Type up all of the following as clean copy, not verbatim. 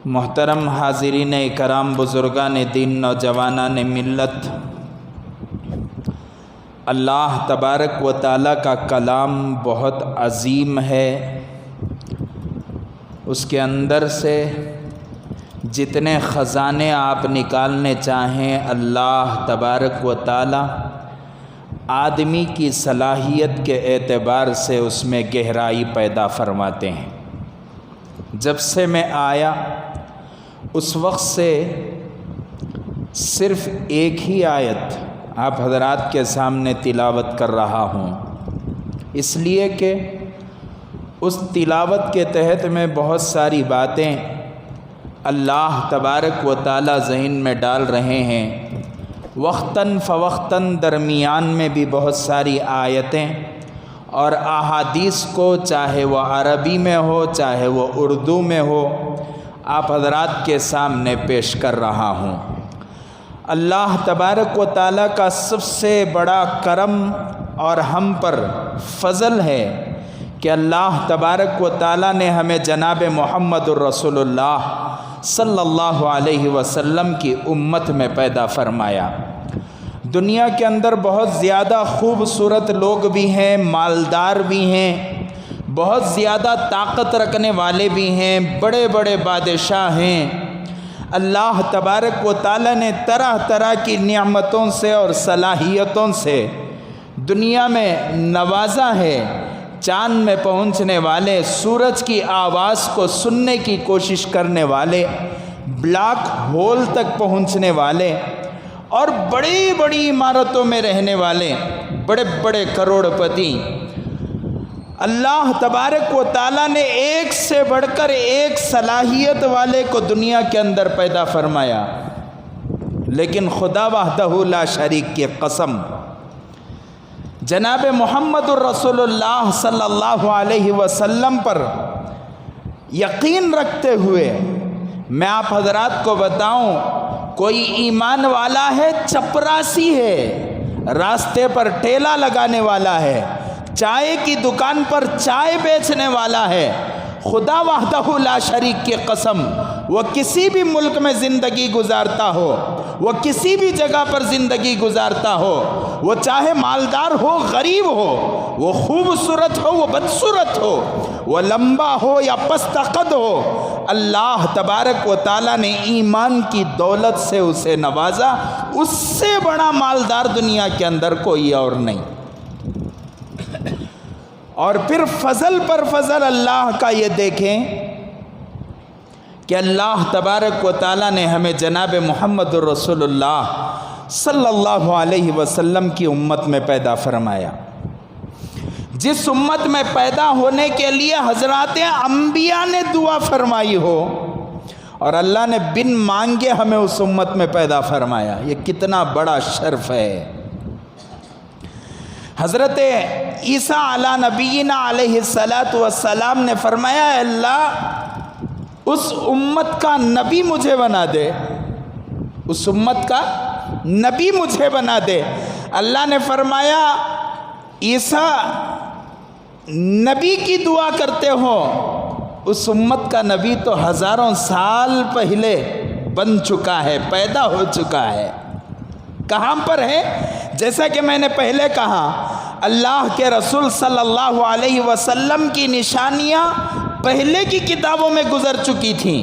محترم حاضرین کرام، بزرگان دین، نوجوانان ملت، اللہ تبارک و تعالیٰ کا کلام بہت عظیم ہے۔ اس کے اندر سے جتنے خزانے آپ نکالنے چاہیں، اللہ تبارک و تعالیٰ آدمی کی صلاحیت کے اعتبار سے اس میں گہرائی پیدا فرماتے ہیں۔ جب سے میں آیا اس وقت سے صرف ایک ہی آیت آپ حضرات کے سامنے تلاوت کر رہا ہوں، اس لیے کہ اس تلاوت کے تحت میں بہت ساری باتیں اللہ تبارک و تعالیٰ ذہن میں ڈال رہے ہیں۔ وقتاً فوقتاً درمیان میں بھی بہت ساری آیتیں اور احادیث کو، چاہے وہ عربی میں ہو چاہے وہ اردو میں ہو، آپ حضرات کے سامنے پیش کر رہا ہوں۔ اللہ تبارک و تعالیٰ کا سب سے بڑا کرم اور ہم پر فضل ہے کہ اللہ تبارک و تعالیٰ نے ہمیں جناب محمد الرسول اللہ صلی اللہ علیہ وسلم کی امت میں پیدا فرمایا۔ دنیا کے اندر بہت زیادہ خوبصورت لوگ بھی ہیں، مالدار بھی ہیں، بہت زیادہ طاقت رکھنے والے بھی ہیں، بڑے بڑے بادشاہ ہیں۔ اللہ تبارک و تعالیٰ نے طرح طرح کی نعمتوں سے اور صلاحیتوں سے دنیا میں نوازا ہے۔ چاند میں پہنچنے والے، سورج کی آواز کو سننے کی کوشش کرنے والے، بلیک ہول تک پہنچنے والے اور بڑی بڑی عمارتوں میں رہنے والے بڑے بڑے کروڑ پتی، اللہ تبارک و تعالیٰ نے ایک سے بڑھ کر ایک صلاحیت والے کو دنیا کے اندر پیدا فرمایا۔ لیکن خدا وحدہ لا شریک کی قسم، جناب محمد الرسول اللہ صلی اللہ علیہ وسلم پر یقین رکھتے ہوئے میں آپ حضرات کو بتاؤں، کوئی ایمان والا ہے، چپراسی ہے، راستے پر ٹھیلا لگانے والا ہے، چائے کی دکان پر چائے بیچنے والا ہے، خدا وحدہ لا شریک کی قسم، وہ کسی بھی ملک میں زندگی گزارتا ہو، وہ کسی بھی جگہ پر زندگی گزارتا ہو، وہ چاہے مالدار ہو غریب ہو، وہ خوبصورت ہو وہ بدصورت ہو، وہ لمبا ہو یا پست قد ہو، اللہ تبارک و تعالیٰ نے ایمان کی دولت سے اسے نوازا۔ اس سے بڑا مالدار دنیا کے اندر کوئی اور نہیں۔ اور پھر فضل پر فضل اللہ کا یہ دیکھیں کہ اللہ تبارک و تعالیٰ نے ہمیں جناب محمد الرسول اللہ صلی اللہ علیہ وسلم کی امت میں پیدا فرمایا، جس امت میں پیدا ہونے کے لیے حضرات انبیاء نے دعا فرمائی ہو، اور اللہ نے بن مانگے ہمیں اس امت میں پیدا فرمایا۔ یہ کتنا بڑا شرف ہے۔ حضرت عیسیٰ علی نبینا علیہ السلام نے فرمایا، اے اللہ اس امت کا نبی مجھے بنا دے، اس امت کا نبی مجھے بنا دے۔ اللہ نے فرمایا، عیسیٰ نبی کی دعا کرتے ہو، اس امت کا نبی تو ہزاروں سال پہلے بن چکا ہے، پیدا ہو چکا ہے۔ کہاں پر ہے؟ جیسا کہ میں نے پہلے کہا، اللہ کے رسول صلی اللہ علیہ وسلم کی نشانیاں پہلے کی کتابوں میں گزر چکی تھیں۔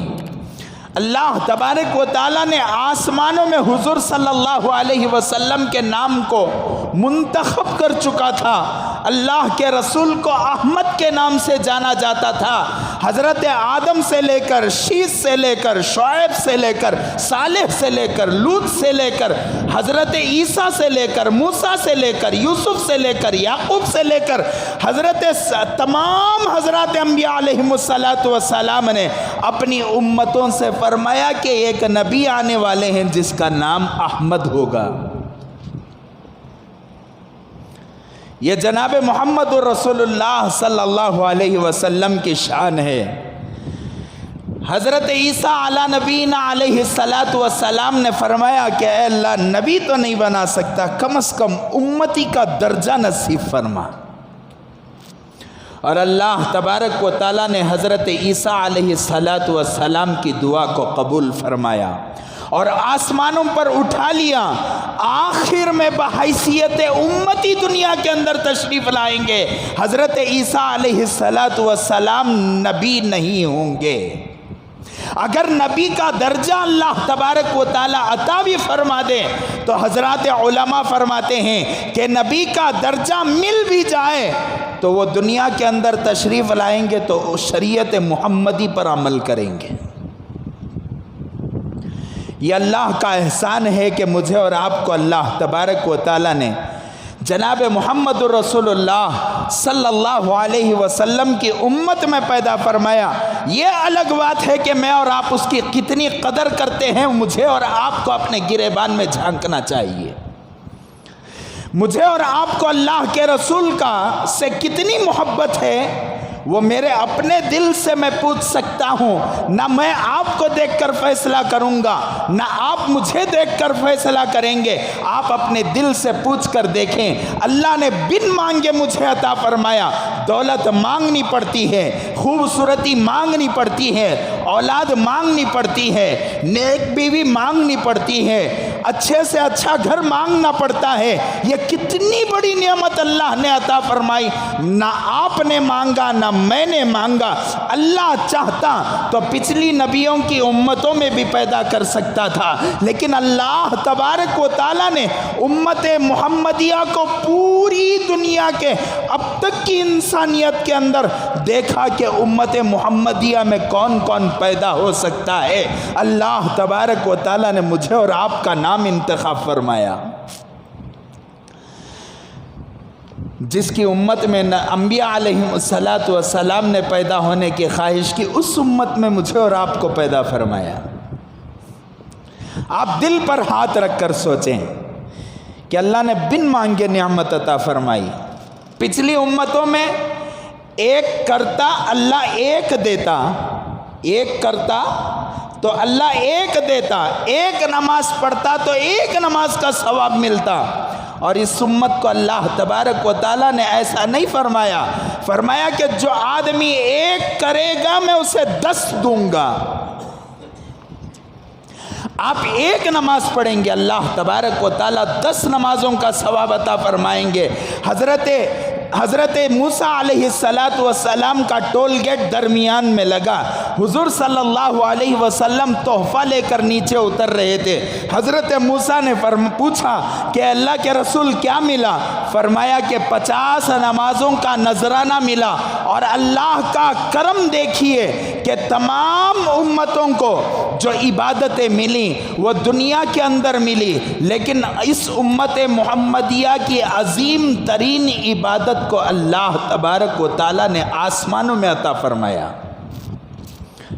اللہ تبارک و تعالیٰ نے آسمانوں میں حضور صلی اللہ علیہ وسلم کے نام کو منتخب کر چکا تھا۔ اللہ کے رسول کو احمد کے نام سے جانا جاتا تھا۔ حضرت آدم سے لے کر، شیث سے لے کر، شعیب سے لے کر، صالح سے لے کر، لوط سے لے کر، حضرت عیسیٰ سے لے کر، موسیٰ سے لے کر، یوسف سے لے کر، یعقوب سے لے کر، تمام حضرات انبیاء علیہم السلام نے اپنی امتوں سے فرمایا کہ ایک نبی آنے والے ہیں جس کا نام احمد ہوگا۔ یہ جناب محمد الرسول اللہ صلی اللہ علیہ وسلم کی شان ہے۔ حضرت عیسیٰ علی نبینا علیہ السلام نے فرمایا کہ اے اللہ نبی تو نہیں بنا سکتا، کم از کم امتی کا درجہ نصیب فرما۔ اور اللہ تبارک و تعالیٰ نے حضرت عیسیٰ علیہ السلام کی دعا کو قبول فرمایا اور آسمانوں پر اٹھا لیا۔ آخر میں بحیثیت امتی دنیا کے اندر تشریف لائیں گے۔ حضرت عیسیٰ علیہ السلام نبی نہیں ہوں گے۔ اگر نبی کا درجہ اللہ تبارک و تعالیٰ عطا بھی فرما دے تو حضرات علماء فرماتے ہیں کہ نبی کا درجہ مل بھی جائے تو وہ دنیا کے اندر تشریف لائیں گے تو شریعت محمدی پر عمل کریں گے۔ یہ اللہ کا احسان ہے کہ مجھے اور آپ کو اللہ تبارک و تعالیٰ نے جناب محمد الرسول اللہ صلی اللہ علیہ وسلم کی امت میں پیدا فرمایا۔ یہ الگ بات ہے کہ میں اور آپ اس کی کتنی قدر کرتے ہیں، مجھے اور آپ کو اپنے گریبان میں جھانکنا چاہیے۔ مجھے اور آپ کو اللہ کے رسول کا سے کتنی محبت ہے وہ میرے اپنے دل سے میں پوچھ سکتا ہوں۔ نہ میں آپ کو دیکھ کر فیصلہ کروں گا، نہ آپ مجھے دیکھ کر فیصلہ کریں گے۔ آپ اپنے دل سے پوچھ کر دیکھیں، اللہ نے بن مانگے مجھے عطا فرمایا۔ دولت مانگنی پڑتی ہے، خوبصورتی مانگنی پڑتی ہے، اولاد مانگنی پڑتی ہے، نیک بیوی مانگنی پڑتی ہے، اچھے سے اچھا گھر مانگنا پڑتا ہے۔ یہ کتنی بڑی نعمت اللہ نے عطا فرمائی۔ نہ آپ نے مانگا نہ میں نے مانگا۔ اللہ چاہتا تو پچھلی نبیوں کی امتوں میں بھی پیدا کر سکتا تھا، لیکن اللہ تبارک و تعالیٰ نے امت محمدیہ کو پوری دنیا کے اب تک کی انسانیت کے اندر دیکھا کہ امت محمدیہ میں کون کون پیدا ہو سکتا ہے۔ اللہ تبارک و تعالیٰ نے مجھے اور آپ کا نام انتخاب فرمایا۔ جس کی امت میں انبیاء علیہ السلام نے پیدا ہونے کی خواہش کی، اس امت میں مجھے اور آپ کو پیدا فرمایا۔ آپ دل پر ہاتھ رکھ کر سوچیں کہ اللہ نے بن مانگے نعمت عطا فرمائی۔ پچھلی امتوں میں ایک کرتا اللہ ایک دیتا، ایک کرتا تو اللہ ایک دیتا، ایک نماز پڑھتا تو ایک نماز کا ثواب ملتا۔ اور اس امت کو اللہ تبارک و تعالیٰ نے ایسا نہیں فرمایا، فرمایا کہ جو آدمی ایک کرے گا میں اسے 10 دوں گا۔ آپ ایک نماز پڑھیں گے، اللہ تبارک و تعالیٰ 10 نمازوں کا ثواب عطا فرمائیں گے۔ حضرت موسیٰ علیہ السلام کا ٹول گیٹ درمیان میں لگا۔ حضور صلی اللہ علیہ وسلم تحفہ لے کر نیچے اتر رہے تھے۔ حضرت موسیٰ نے پوچھا کہ اللہ کے رسول کیا ملا؟ فرمایا کہ 50 نمازوں کا نذرانہ ملا۔ اور اللہ کا کرم دیکھیے کہ تمام امتوں کو جو عبادتیں ملی وہ دنیا کے اندر ملی، لیکن اس امت محمدیہ کی عظیم ترین عبادت کو اللہ تبارک و تعالیٰ نے آسمانوں میں عطا فرمایا۔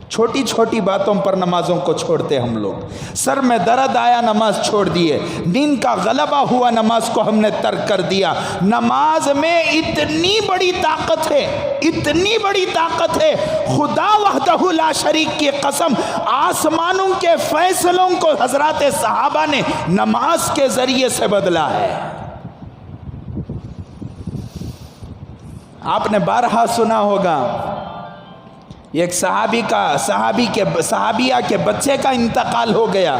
چھوٹی چھوٹی باتوں پر نمازوں کو چھوڑتے ہم لوگ۔ سر میں درد آیا نماز چھوڑ دیے، نیند کا غلبہ ہوا نماز کو ہم نے ترک کر دیا۔ نماز میں اتنی بڑی طاقت ہے، اتنی بڑی طاقت ہے، خدا وحدہ لا شریک کی قسم، آسمانوں کے فیصلوں کو حضرات صحابہ نے نماز کے ذریعے سے بدلا ہے۔ آپ نے بارہا سنا ہوگا، ایک صحابیہ کے بچے کا انتقال ہو گیا،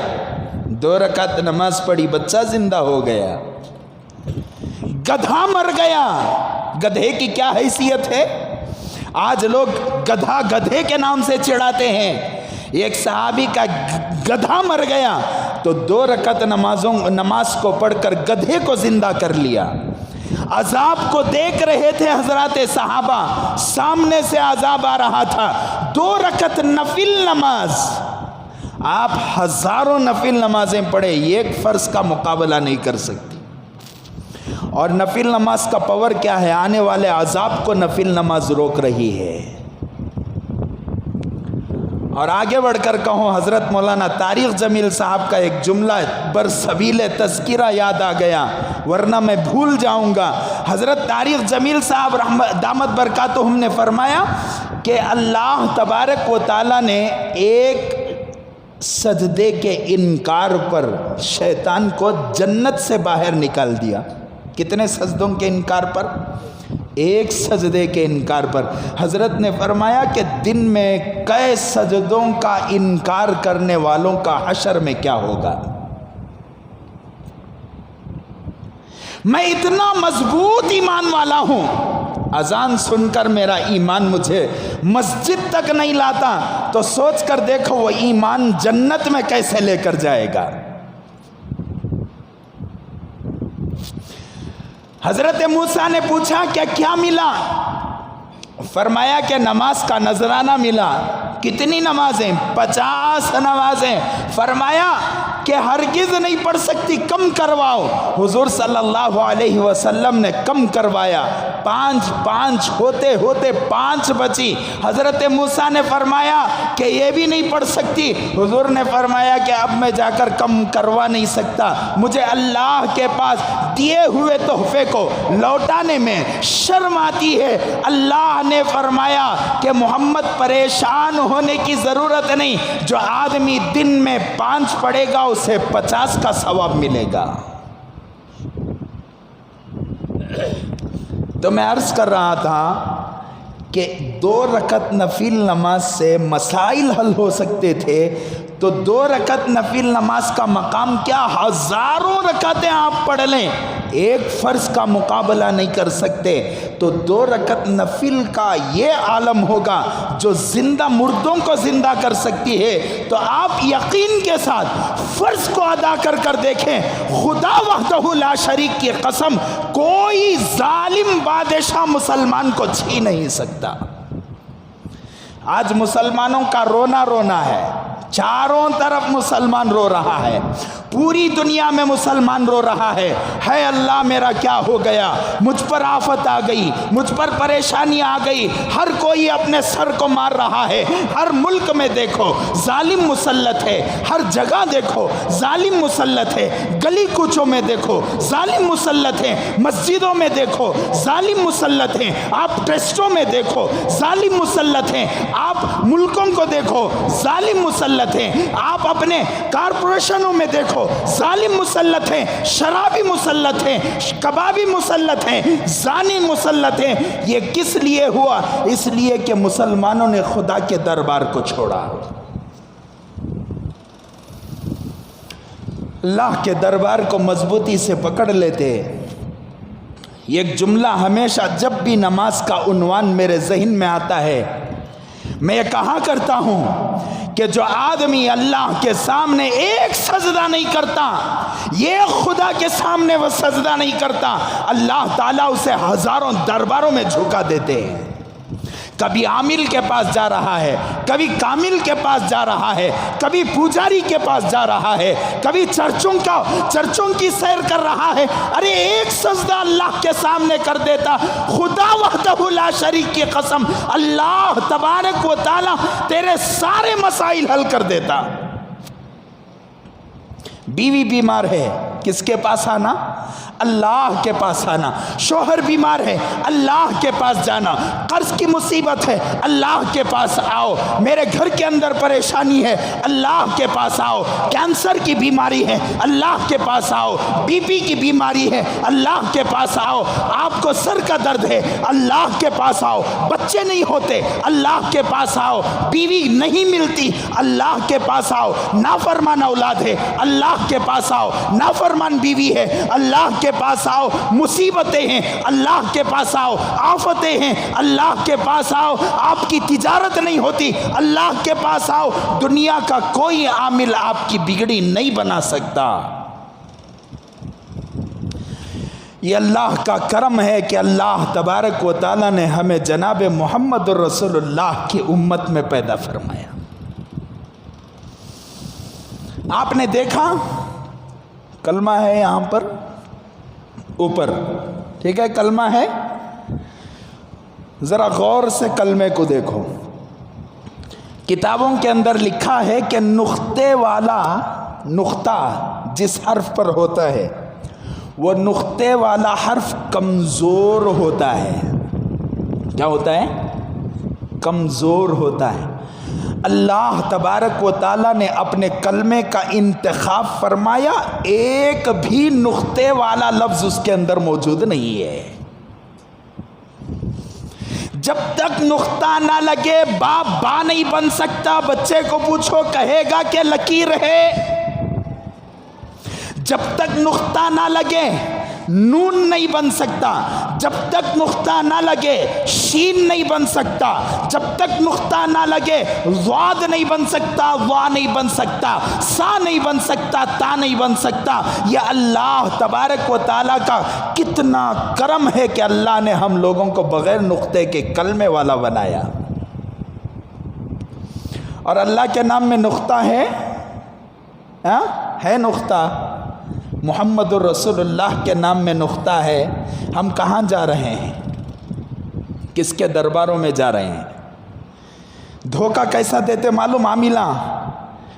2 رکعت نماز پڑھی، بچہ زندہ ہو گیا۔ گدھا مر گیا، گدھے کی کیا حیثیت ہے؟ آج لوگ گدھا گدھے کے نام سے چڑھاتے ہیں۔ ایک صحابی کا گدھا مر گیا تو 2 رکعت نماز کو پڑھ کر گدھے کو زندہ کر لیا۔ عذاب کو دیکھ رہے تھے حضرات صحابہ، سامنے سے عذاب آ رہا تھا، 2 رکعت نفل نماز، آپ ہزاروں نفل نمازیں پڑھے، ایک فرض کا مقابلہ نہیں کر سکتی۔ اور نفل نماز کا پاور کیا ہے؟ آنے والے عذاب کو نفل نماز روک رہی ہے۔ اور آگے بڑھ کر کہوں، حضرت مولانا طارق جمیل صاحب کا ایک جملہ برسبیل تذکرہ یاد آ گیا، ورنہ میں بھول جاؤں گا۔ حضرت طارق جمیل صاحب دامت برکاتہم نے فرمایا کہ اللہ تبارک و تعالیٰ نے ایک سجدے کے انکار پر شیطان کو جنت سے باہر نکال دیا۔ کتنے سجدوں کے انکار پر؟ ایک سجدے کے انکار پر۔ حضرت نے فرمایا کہ دن میں کئی سجدوں کا انکار کرنے والوں کا حشر میں کیا ہوگا۔ میں اتنا مضبوط ایمان والا ہوں، اذان سن کر میرا ایمان مجھے مسجد تک نہیں لاتا، تو سوچ کر دیکھو وہ ایمان جنت میں کیسے لے کر جائے گا۔ حضرت موسیٰ نے پوچھا کہ کیا ملا؟ فرمایا کہ نماز کا نذرانہ ملا۔ کتنی نمازیں؟ 50 نمازیں۔ فرمایا کہ ہرگز نہیں پڑھ سکتی، کم کرواؤ۔ حضور صلی اللہ علیہ وسلم نے کم کروایا، 5 ہوتے ہوتے 5 بچی۔ حضرت موسیٰ نے فرمایا کہ یہ بھی نہیں پڑھ سکتی۔ حضور نے فرمایا کہ اب میں جا کر کم کروا نہیں سکتا، مجھے اللہ کے پاس دیے ہوئے تحفے کو لوٹانے میں شرم آتی ہے۔ اللہ نے فرمایا کہ محمد پریشان ہونے کی ضرورت نہیں، جو آدمی دن میں 5 پڑھے گا اسے 50 کا ثواب ملے گا۔ تو میں عرض کر رہا تھا کہ 2 رکعت نفل نماز سے مسائل حل ہو سکتے تھے، تو 2 رکعت نفل نماز کا مقام کیا، ہزاروں رکعتیں آپ پڑھ لیں، ایک فرض کا مقابلہ نہیں کر سکتے۔ تو 2 رکعت نفل کا یہ عالم ہوگا جو زندہ مردوں کو زندہ کر سکتی ہے۔ تو آپ یقین کے ساتھ فرض کو ادا کر دیکھیں، خدا وحدہ لا شریک کی قسم، کوئی ظالم بادشاہ مسلمان کو چھین نہیں سکتا۔ آج مسلمانوں کا رونا رونا ہے، چاروں طرف مسلمان رو رہا ہے، پوری دنیا میں مسلمان رو رہا ہے اللہ میرا کیا ہو گیا، مجھ پر آفت آ گئی، مجھ پر پریشانی آ گئی۔ ہر کوئی اپنے سر کو مار رہا ہے، ہر ملک میں دیکھو ظالم مسلط ہے، ہر جگہ دیکھو ظالم مسلط ہے، گلی کوچوں میں دیکھو ظالم مسلط ہے، مسجدوں میں دیکھو ظالم مسلط ہیں، آپ ٹیسٹوں میں دیکھو ظالم مسلط ہیں، آپ ملکوں کو دیکھو ظالم مسلط ہیں، آپ اپنے کارپوریشنوں میں دیکھو ظالم مسلط ہیں، شرابی مسلط ہیں، کبابی مسلط ہیں، زانی مسلط ہیں۔ یہ کس لیے ہوا؟ اس لیے کہ مسلمانوں نے خدا کے دربار کو چھوڑا۔ اللہ کے دربار کو مضبوطی سے پکڑ لیتے۔ ایک جملہ ہمیشہ جب بھی نماز کا عنوان میرے ذہن میں آتا ہے، میں یہ کہا کرتا ہوں کہ جو آدمی اللہ کے سامنے ایک سجدہ نہیں کرتا، یہ خدا کے سامنے وہ سجدہ نہیں کرتا، اللہ تعالیٰ اسے ہزاروں درباروں میں جھکا دیتے ہیں۔ کبھی عامل کے پاس جا رہا ہے، کبھی کامل کے پاس جا رہا ہے، کبھی پوجاری کے پاس جا رہا ہے، کبھی چرچوں کی سیر کر رہا ہے۔ ارے ایک سجدہ اللہ کے سامنے کر دیتا، خدا وحدہ لا شریک کی قسم، اللہ تبارک و تعالی تیرے سارے مسائل حل کر دیتا۔ بیوی بیمار ہے، کس کے پاس آنا؟ اللہ کے پاس آنا۔ شوہر بیمار ہے، اللہ کے پاس جانا۔ قرض کی مصیبت ہے، اللہ کے پاس آؤ۔ میرے گھر کے اندر پریشانی ہے، اللہ کے پاس آؤ۔ کینسر کی بیماری ہے، اللہ کے پاس آؤ۔ بی پی کی بیماری ہے، اللہ کے پاس آؤ۔ آپ کو سر کا درد ہے، اللہ کے پاس آؤ۔ بچے نہیں ہوتے، اللہ کے پاس آؤ۔ بیوی نہیں ملتی، اللہ کے پاس آؤ۔ نافرمان اولاد ہے، اللہ کے پاس آؤ۔ نافرمان بیوی ہے، اللہ کے پاس آؤ۔ مصیبتیں ہیں، اللہ کے پاس آؤ۔ آفتیں ہیں، اللہ کے پاس آؤ۔ آپ کی تجارت نہیں ہوتی، اللہ کے پاس آؤ۔ دنیا کا کوئی عامل آپ کی بگڑی نہیں بنا سکتا۔ یہ اللہ کا کرم ہے کہ اللہ تبارک و تعالی نے ہمیں جناب محمد رسول اللہ کی امت میں پیدا فرمایا۔ آپ نے دیکھا کلمہ ہے یہاں پر اوپر، ٹھیک ہے، کلمہ ہے، ذرا غور سے کلمے کو دیکھو۔ کتابوں کے اندر لکھا ہے کہ نقطے والا نقطہ جس حرف پر ہوتا ہے وہ نقطے والا حرف کمزور ہوتا ہے۔ کیا ہوتا ہے؟ کمزور ہوتا ہے۔ اللہ تبارک و تعالیٰ نے اپنے کلمے کا انتخاب فرمایا، ایک بھی نقطے والا لفظ اس کے اندر موجود نہیں ہے۔ جب تک نقطہ نہ لگے باپ با نہیں بن سکتا. بچے کو پوچھو کہے گا کہ لکیر ہے. جب تک نقطہ نہ لگے نون نہیں بن سکتا. جب تک نقطہ نہ لگے شین نہیں بن سکتا. جب تک نقطہ نہ لگے ضاد نہیں بن سکتا, وا نہیں بن سکتا, سا نہیں بن سکتا, تا نہیں بن سکتا. یہ اللہ تبارک و تعالیٰ کا کتنا کرم ہے کہ اللہ نے ہم لوگوں کو بغیر نقطے کے کلمے والا بنایا. اور اللہ کے نام میں نقطہ ہے نقطہ. محمد الرسول اللہ کے نام میں نقطہ ہے. ہم کہاں جا رہے ہیں؟ کس کے درباروں میں جا رہے ہیں؟ دھوکہ کیسا دیتے معلوم؟ عاملہ.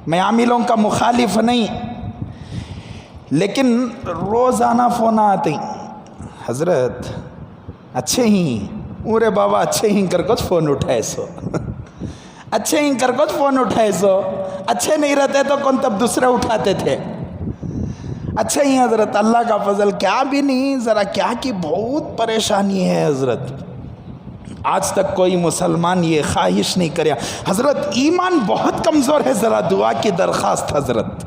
میں عاملوں کا مخالف نہیں, لیکن روزانہ فون آتے حضرت اچھے ہی اورے بابا اچھے ہی کر کچھ فون اٹھائے سو اچھے ہی کر کچھ فون اٹھائے سو. اچھے نہیں رہتے تو کون تب دوسرے اٹھاتے تھے. اچھا ہی حضرت اللہ کا فضل کیا بھی نہیں, ذرا کیا کی بہت پریشانی ہے حضرت. آج تک کوئی مسلمان یہ خواہش نہیں کریا حضرت ایمان بہت کمزور ہے, ذرا دعا کی درخواست حضرت.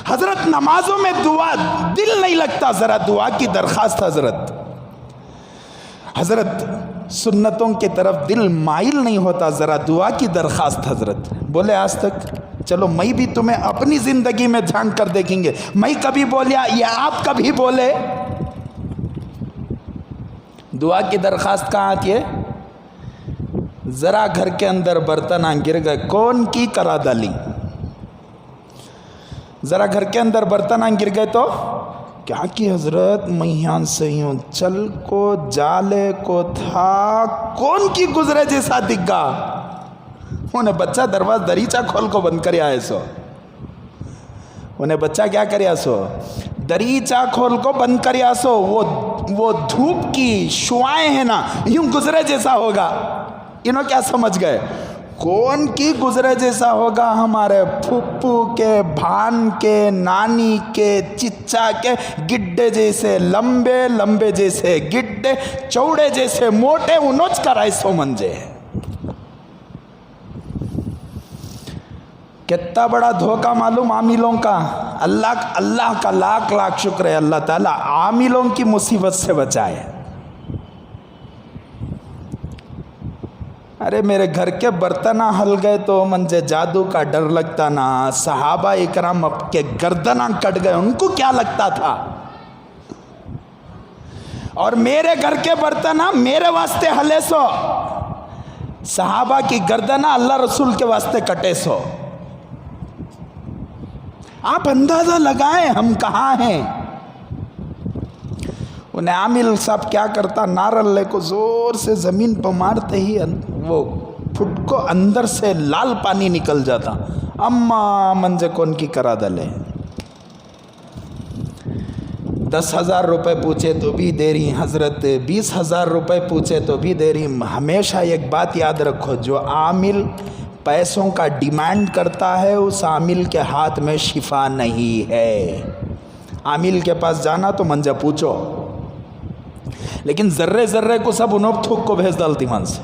حضرت نمازوں میں دعا دل نہیں لگتا, ذرا دعا کی درخواست حضرت. حضرت سنتوں کی طرف دل مائل نہیں ہوتا, ذرا دعا کی درخواست حضرت. بولے آج تک؟ چلو میں بھی تمہیں اپنی زندگی میں جھانک کر دیکھیں گے. میں کبھی بولیا یا آپ کبھی بولے دعا کی درخواست کہاں آتی ہے؟ ذرا گھر کے اندر برتن گر گئے, کون کی کرا ڈالی؟ ذرا گھر کے اندر برتن گر گئے تو کیا کی حضرت؟ میں یہاں سے یوں چل کو جالے کو تھا, کون کی گزرے جیسا دکھ گا. انہیں بچہ دروازہ دریچہ کھول کو بند کریا ہے سو. انہیں بچہ کیا کریا سو؟ دریچہ کھول کو بند کریا سو. وہ دھوپ کی شعائیں ہیں نا, یوں گزرے جیسا ہوگا. انہوں کیا سمجھ گئے؟ کون کی گزرے جیسا ہوگا؟ ہمارے پھپھو کے, بھان کے, نانی کے, چچا کے گڈے جیسے لمبے, لمبے جیسے گڈے, چوڑے جیسے موٹے, انوچ کر ایسو منجے. کتنا بڑا دھوکہ معلوم عاملوں کا. اللہ کا لاکھ لاکھ شکر ہے, اللہ تعالیٰ عاملوں کی مصیبت سے بچائے. ارے میرے گھر کے برتنہ ہل گئے تو منجھے جادو کا ڈر لگتا نا. صحابہ اکرام اب کے گردنہ کٹ گئے, ان کو کیا لگتا تھا؟ اور میرے گھر کے برتنہ میرے واسطے ہلے سو, صحابہ کی گردنہ اللہ رسول کے واسطے کٹے سو. آپ اندازہ لگائیں ہم کہاں ہیں. انہیں عامل صاحب کیا کرتا, نارلے کو زور سے زمین پر مارتے ہی وہ پھٹ کو اندر سے لال پانی نکل جاتا. اما منجے کون کی کرا دلے. 10,000 روپے پوچھے تو بھی دے رہی حضرت, 20,000 روپے پوچھے تو بھی دے رہی. ہمیشہ ایک بات یاد رکھو, جو عامل پیسوں کا ڈیمانڈ کرتا ہے اس عامل کے ہاتھ میں شفا نہیں ہے. عامل کے پاس جانا تو منجا پوچھو, لیکن ذرے ذرے کو سب انہوں تھوک کو بھیج ڈالتی من سے.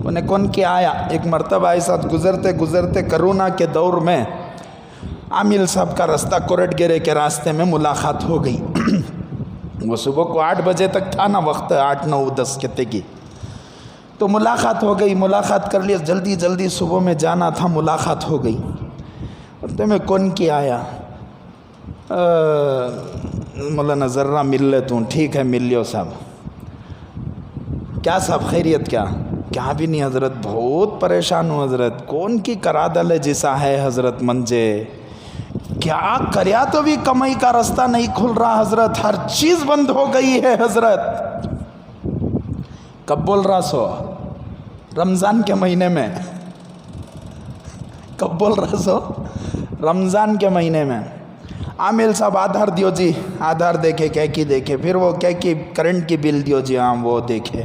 انہیں کون کیا آیا؟ ایک مرتبہ ایسا گزرتے گزرتے کرونا کے دور میں عامل صاحب کا رستہ کوریٹ گیرے کے راستے میں ملاقات ہو گئی. وہ صبح کو 8 بجے تک تھا نا وقت, 8 9 10 کتے کی, تو ملاقات ہو گئی. ملاقات کر لیا, جلدی جلدی صبح میں جانا تھا, ملاقات ہو گئی. تو میں کون کی آیا؟ مولانا ذرہ مل لے تو. ٹھیک ہے مل لیو صاحب. کیا صاحب خیریت؟ کیا بھی نہیں حضرت, بہت پریشان ہوں حضرت. کون کی کرا دلے جیسا ہے حضرت منجے, کیا کریا تو بھی کمائی کا رستہ نہیں کھل رہا حضرت, ہر چیز بند ہو گئی ہے حضرت. کب بول رہا سو؟ رمضان کے مہینے میں. کب بول رہا سو؟ رمضان کے مہینے میں. عامل صاحب آدھار دیو جی, آدھار دیکھے, کیا کی دیکھے, پھر وہ کیا کی کرنٹ کی بل دیو جی, ہاں وہ دیکھے.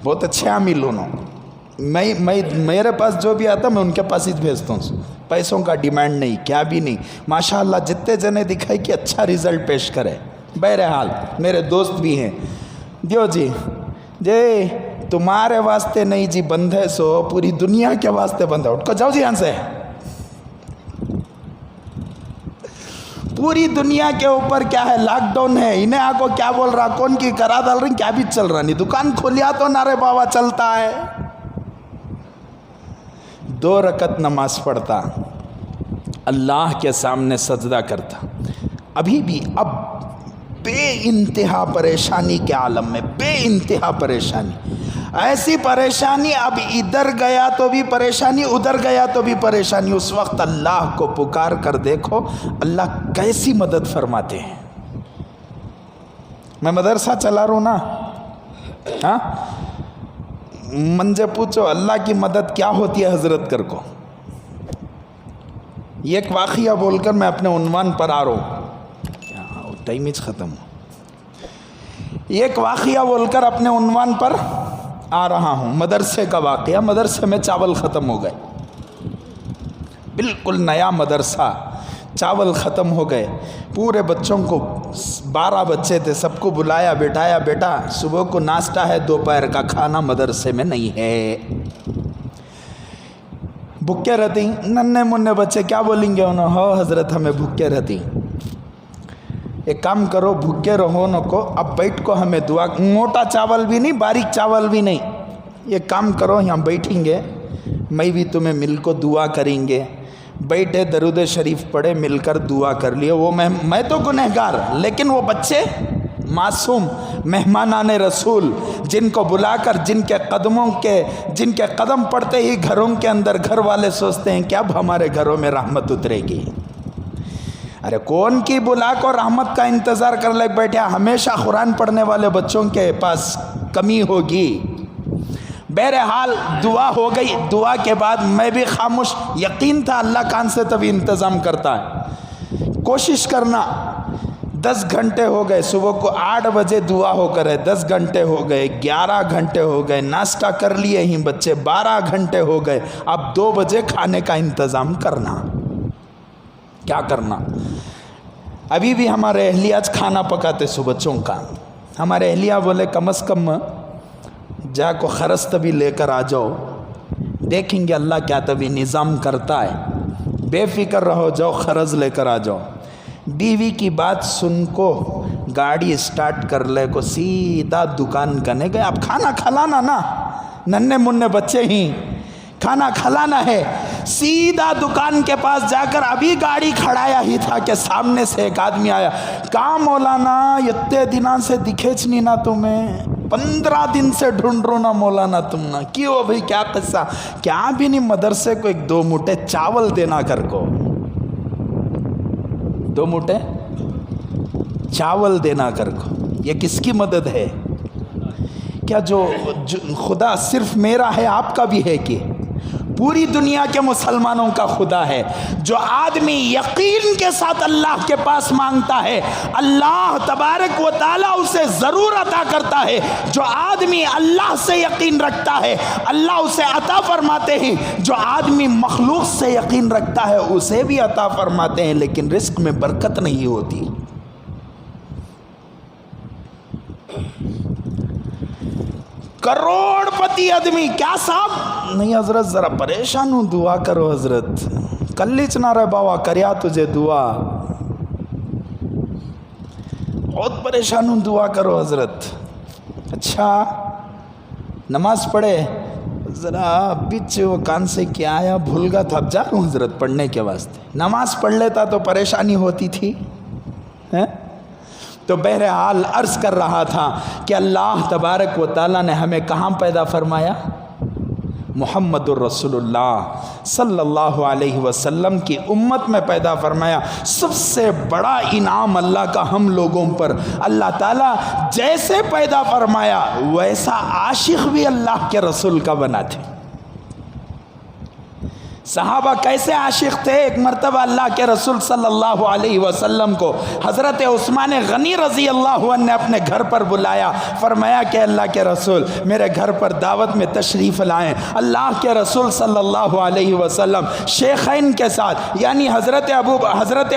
بہت اچھے عامل انہوں. میرے پاس جو بھی آتا میں ان کے پاس ہی بھیجتا ہوں. پیسوں کا ڈیمانڈ نہیں, کیا بھی نہیں. ماشاءاللہ جتنے جنے دکھائی کہ اچھا رزلٹ پیش کرے. بہرحال میرے دوست بھی ہیں. دیو جی تمہارے واسطے نہیں جی بند ہے، سو پوری دنیا کے واسطے بند ہے، اٹھ کو جاؤ جی یہاں سے۔ پوری دنیا کے اوپر کیا ہے؟ لاک ڈاؤن ہے، انہیں آ کو کیا بول رہا، کون کی کرا ڈال رہی، کیا بھی چل رہا نہیں، دکان کھولیا تو نارے بابا چلتا ہے۔ 2 رکعت نماز پڑھتا، اللہ کے سامنے سجدہ کرتا، ابھی بھی اب بے انتہا پریشانی کے عالم میں، بے انتہا پریشانی، ایسی پریشانی، اب ادھر گیا تو بھی پریشانی، ادھر گیا تو بھی پریشانی۔ اس وقت اللہ کو پکار کر دیکھو اللہ کیسی مدد فرماتے ہیں۔ میں مدرسہ چلا رہا ہوں نا، ہاں، منجے پوچھو اللہ کی مدد کیا ہوتی ہے حضرت کر کو۔ یہ ایک واقعہ بول کر میں اپنے عنوان پر آ رہا ہوں، ٹائم ہی ختم ہو۔ یہ ایک واقعہ بول کر اپنے عنوان پر آ رہا ہوں، مدرسے کا واقعہ۔ مدرسے میں چاول ختم ہو گئے، بالکل نیا مدرسہ، چاول ختم ہو گئے، پورے بچوں کو 12 بچے تھے، سب کو بلایا، بٹھایا، بیٹا صبح کو ناشتہ ہے، دوپہر کا کھانا مدرسے میں نہیں ہے۔ بھوکے رہتی، ننھے منھے بچے کیا بولیں گے انہوں، ہو حضرت ہمیں بھوکے رہتی۔ ایک کام کرو، بھوکے رہو نہ کو، اب بیٹھ کو ہمیں دعا، موٹا چاول بھی نہیں، باریک چاول بھی نہیں، ایک کام کرو یہاں بیٹھیں گے، میں بھی تمہیں مل کو دعا کریں گے۔ بیٹھے، درود شریف پڑھے، مل کر دعا کر لیے۔ وہ میں تو گنہگار، لیکن وہ بچے معصوم مہمانان رسول، جن کو بلا کر جن کے قدم پڑتے ہی گھروں کے اندر گھر والے سوچتے ہیں کہ اب ہمارے گھروں میں رحمت اترے گی۔ ارے کون کی بلا کو رحمت کا انتظار کر لے بیٹھے، ہمیشہ قرآن پڑھنے والے بچوں کے پاس کمی ہوگی۔ بہرحال دعا ہو گئی، دعا کے بعد میں بھی خاموش، یقین تھا اللہ کان سے تبھی انتظام کرتا ہے۔ کوشش کرنا، 10 گھنٹے ہو گئے، صبح کو 8 بجے دعا ہو کر ہے، 10 گھنٹے ہو گئے، 11 گھنٹے ہو گئے، ناشتہ کر لیے ہی بچے، 12 گھنٹے ہو گئے، اب 2 بجے کھانے کا انتظام کرنا۔ کیا کرنا؟ ابھی بھی ہمارے اہلیہ آج کھانا پکاتے سو بچوں کا، ہمارے اہلیہ بولے کم از کم جا کو خرچ تبھی لے کر آ جاؤ، دیکھیں گے اللہ کیا تبھی نظام کرتا ہے، بے فکر رہو، جاؤ خرچ لے کر آ جاؤ۔ بیوی کی بات سن کو گاڑی سٹارٹ کر لے کو سیدھا دکان کرنے گئے۔ اب کھانا کھلانا نا، ننھے منھے بچے ہی کھانا کھلانا ہے، سیدھا دکان کے پاس جا کر ابھی گاڑی کھڑایا ہی تھا کہ سامنے سے ایک آدمی آیا، کہاں مولانا اتنے دنوں سے دکھےچ نہیں نا تمہیں، 15 دن سے ڈھونڈ رو نا مولانا تم نا، کیوں بھائی کیا قصہ؟ کیا بھی نہیں، مدرسے کو 1-2 موٹے چاول دینا کر کو، 2 موٹے چاول دینا کر کو۔ یہ کس کی مدد ہے؟ کیا جو خدا صرف میرا ہے آپ کا بھی ہے کہ پوری دنیا کے مسلمانوں کا خدا ہے؟ جو آدمی یقین کے ساتھ اللہ کے پاس مانگتا ہے اللہ تبارک و تعالیٰ اسے ضرور عطا کرتا ہے۔ جو آدمی اللہ سے یقین رکھتا ہے اللہ اسے عطا فرماتے ہیں، جو آدمی مخلوق سے یقین رکھتا ہے اسے بھی عطا فرماتے ہیں، لیکن رزق میں برکت نہیں ہوتی۔ کروڑ پتی آدمی، کیا صاحب؟ نہیں حضرت ذرا پریشان ہوں، دعا کرو حضرت، کلیچ نہ رہے باوا کریا تجھے دعا، بہت پریشان ہوں، دعا کرو حضرت۔ اچھا نماز پڑھے، ذرا بیچ وہ کان سے کیا آیا بھول گیا تھا، اب جا رہا ہوں حضرت پڑھنے کے واسطے۔ نماز پڑھ لیتا تو پریشانی ہوتی تھی، تو بہرحال عرض کر رہا تھا کہ اللہ تبارک و تعالیٰ نے ہمیں کہاں پیدا فرمایا؟ محمد الرسول اللہ صلی اللہ علیہ وسلم کی امت میں پیدا فرمایا۔ سب سے بڑا انعام اللہ کا ہم لوگوں پر، اللہ تعالیٰ جیسے پیدا فرمایا ویسا عاشق بھی اللہ کے رسول کا بنا تھے۔ صحابہ کیسے عاشق تھے. ایک مرتبہ اللہ کے رسول صلی اللہ علیہ وسلم کو حضرت عثمان غنی رضی اللہ عنہ نے اپنے گھر پر بلایا. فرمایا کہ اللہ کے رسول میرے گھر پر دعوت میں تشریف لائیں. اللہ کے رسول صلی اللہ علیہ وسلم شیخین کے ساتھ یعنی حضرت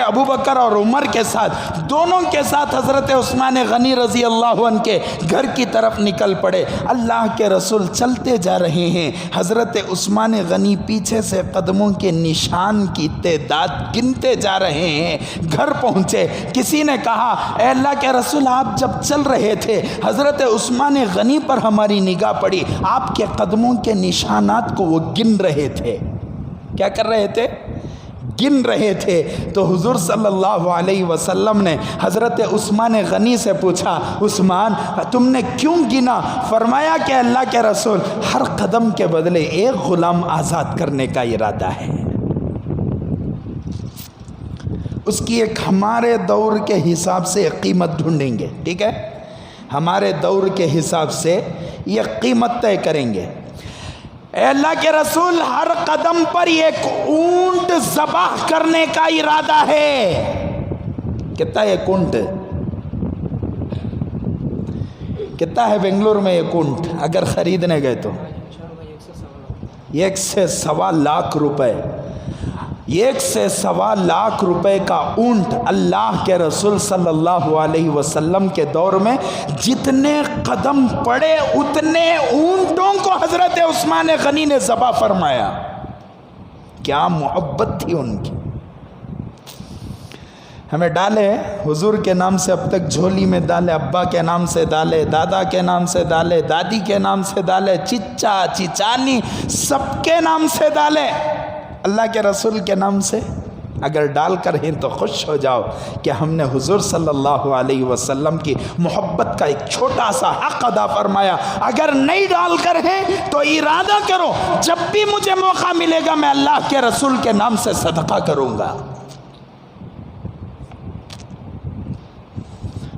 ابو بکر اور عمر کے ساتھ دونوں کے ساتھ حضرت عثمان غنی رضی اللہ عنہ کے گھر کی طرف نکل پڑے. اللہ کے رسول چلتے جا رہے ہیں. حضرت عثمان غنی پیچھے سے قدموں کے نشان کی تعداد گنتے جا رہے ہیں. گھر پہنچے. کسی نے کہا اے اللہ کے رسول آپ جب چل رہے تھے حضرت عثمان غنی پر ہماری نگاہ پڑی, آپ کے قدموں کے نشانات کو وہ گن رہے تھے. کیا کر رہے تھے؟ گن رہے تھے. تو حضور صلی اللہ علیہ وسلم نے حضرت عثمان غنی سے پوچھا عثمان تم نے کیوں گنا؟ فرمایا کہ اللہ کے رسول ہر قدم کے بدلے ایک غلام آزاد کرنے کا ارادہ ہے. اس کی ایک ہمارے دور کے حساب سے قیمت ڈھونڈیں گے. ٹھیک ہے, ہمارے دور کے حساب سے یہ قیمت طے کریں گے. اے اللہ کے رسول ہر قدم پر ایک اونٹ ذبح کرنے کا ارادہ ہے. کتنا ایک اونٹ؟ کتنا ہے بنگلور میں ایک اونٹ اگر خریدنے گئے تو؟ 1 سے 1.25 لاکھ روپے. 1 سے 1.25 لاکھ روپے کا اونٹ اللہ کے رسول صلی اللہ علیہ وسلم کے دور میں جتنے قدم پڑے اتنے اونٹوں کو حضرت عثمان غنی نے ذبح فرمایا. کیا محبت تھی ان کی. ہمیں ڈالے حضور کے نام سے اب تک جھولی میں ڈالے, ابا کے نام سے ڈالے, دادا کے نام سے ڈالے, دادی کے نام سے ڈالے, چچا چچانی سب کے نام سے ڈالے. اللہ کے رسول کے نام سے اگر ڈال کر ہیں تو خوش ہو جاؤ کہ ہم نے حضور صلی اللہ علیہ وسلم کی محبت کا ایک چھوٹا سا حق ادا فرمایا. اگر نہیں ڈال کر ہیں تو ارادہ کرو جب بھی مجھے موقع ملے گا میں اللہ کے رسول کے نام سے صدقہ کروں گا.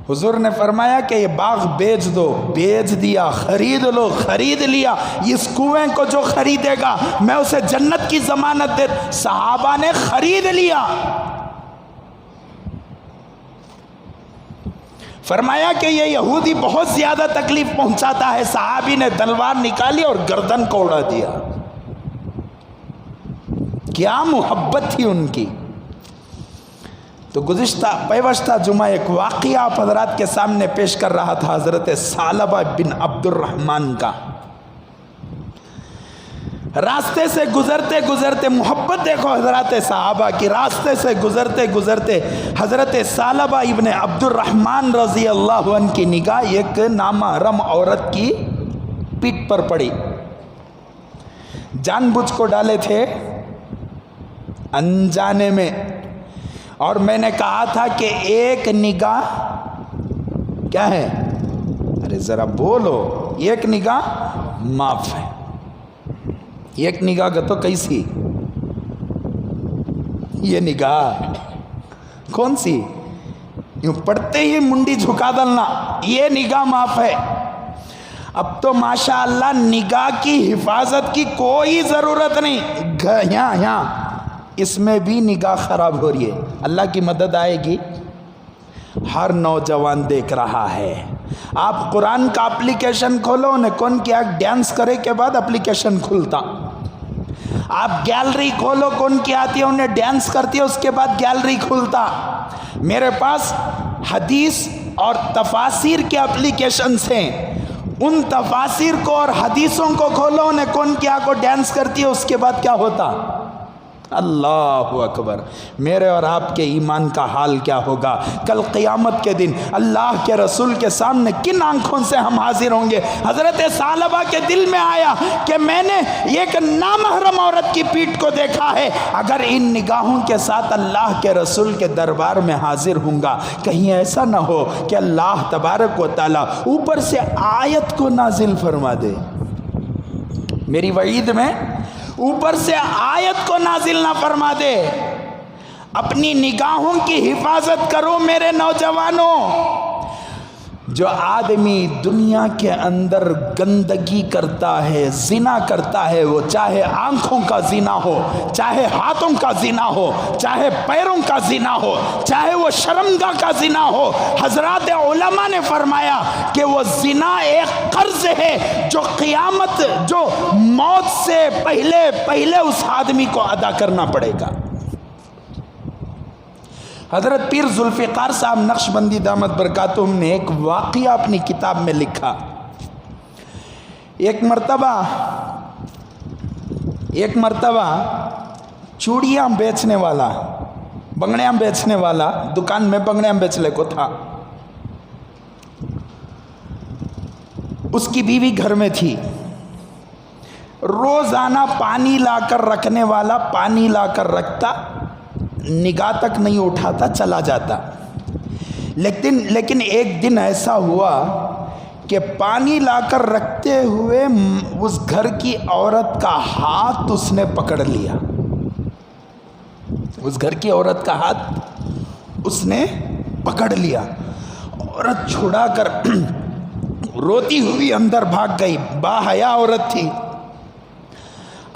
حضور نے فرمایا کہ یہ باغ بیچ دو, بیچ دیا. خرید لو, خرید لیا. اس کنویں کو جو خریدے گا میں اسے جنت کی ضمانت دے. صحابہ نے خرید لیا. فرمایا کہ یہ یہودی بہت زیادہ تکلیف پہنچاتا ہے. صحابی نے تلوار نکالی اور گردن کو اڑا دیا. کیا محبت تھی ان کی. تو پیوستہ جمعہ ایک واقعہ آپ حضرات کے سامنے پیش کر رہا تھا حضرت ثعلبہ بن عبد الرحمن کا. راستے سے گزرتے گزرتے, محبت دیکھو حضرات صحابہ کی, راستے سے گزرتے گزرتے حضرت ثعلبہ ابن عبد الرحمن رضی اللہ عنہ کی نگاہ ایک نامحرم عورت کی پیٹھ پر پڑی. جان بوجھ کو ڈالے تھے انجانے میں. اور میں نے کہا تھا کہ ایک نگاہ کیا ہے, ارے ذرا بولو, ایک نگاہ معاف ہے. ایک نگاہ کا تو کیسی یہ نگاہ کون سی, یوں پڑھتے ہی منڈی جھکا ڈالنا, یہ نگاہ معاف ہے. اب تو ماشاء اللہ نگاہ کی حفاظت کی کوئی ضرورت نہیں. یہاں اس میں بھی نگاہ خراب ہو رہی ہے. اللہ کی مدد آئے گی. ہر نوجوان دیکھ رہا ہے. آپ قرآن کا اپلیکیشن کھولو, انہیں کون کیا ڈانس کرے کے بعد اپلیکیشن کھلتا. آپ گیلری کھولو, کون کی آتی ہے انہیں ڈانس کرتی ہے اس کے بعد گیلری کھلتا. میرے پاس حدیث اور تفاسیر کے اپلیکیشنز ہیں. ان تفاسیر کو اور حدیثوں کو کھولو, انہیں کون کیا کو ڈانس کرتی ہے اس کے بعد کیا ہوتا. اللہ اکبر. میرے اور آپ کے ایمان کا حال کیا ہوگا کل قیامت کے دن اللہ کے رسول کے سامنے کن آنکھوں سے ہم حاضر ہوں گے. حضرت ثعلبہ کے دل میں آیا کہ میں نے ایک نامحرم عورت کی پیٹھ کو دیکھا ہے, اگر ان نگاہوں کے ساتھ اللہ کے رسول کے دربار میں حاضر ہوں گا کہیں ایسا نہ ہو کہ اللہ تبارک و تعالی اوپر سے آیت کو نازل فرما دے. میری وعید میں اوپر سے آیت کو نازل نہ فرما دے. اپنی نگاہوں کی حفاظت کرو میرے نوجوانوں. جو آدمی دنیا کے اندر گندگی کرتا ہے، زنا کرتا ہے، وہ چاہے آنکھوں کا زنا ہو، چاہے ہاتھوں کا زنا ہو، چاہے پیروں کا زنا ہو، چاہے وہ شرمگاہ کا زنا ہو، حضرات علماء نے فرمایا کہ وہ زنا ایک قرض ہے جو قیامت، جو موت سے پہلے اس آدمی کو ادا کرنا پڑے گا۔ حضرت پیر ذوالفقار صاحب نقشبندی دامت برکاتہم نے ایک واقعہ اپنی کتاب میں لکھا۔ ایک مرتبہ چوڑیاں بیچنے والا، بنگڑیاں بیچنے والا دکان میں بنگڑیاں بیچنے کو تھا۔ اس کی بیوی گھر میں تھی۔ روزانہ پانی لا کر رکھنے والا پانی لا کر رکھتا، نگاہ تک نہیں اٹھاتا، چلا جاتا۔ لیکن ایک دن ایسا ہوا کہ پانی لا کر رکھتے ہوئے اس گھر کی عورت کا ہاتھ اس نے پکڑ لیا۔ اس گھر کی عورت کا ہاتھ اس نے پکڑ لیا۔ عورت چھڑا کر روتی ہوئی اندر بھاگ گئی۔ باحیا عورت تھی۔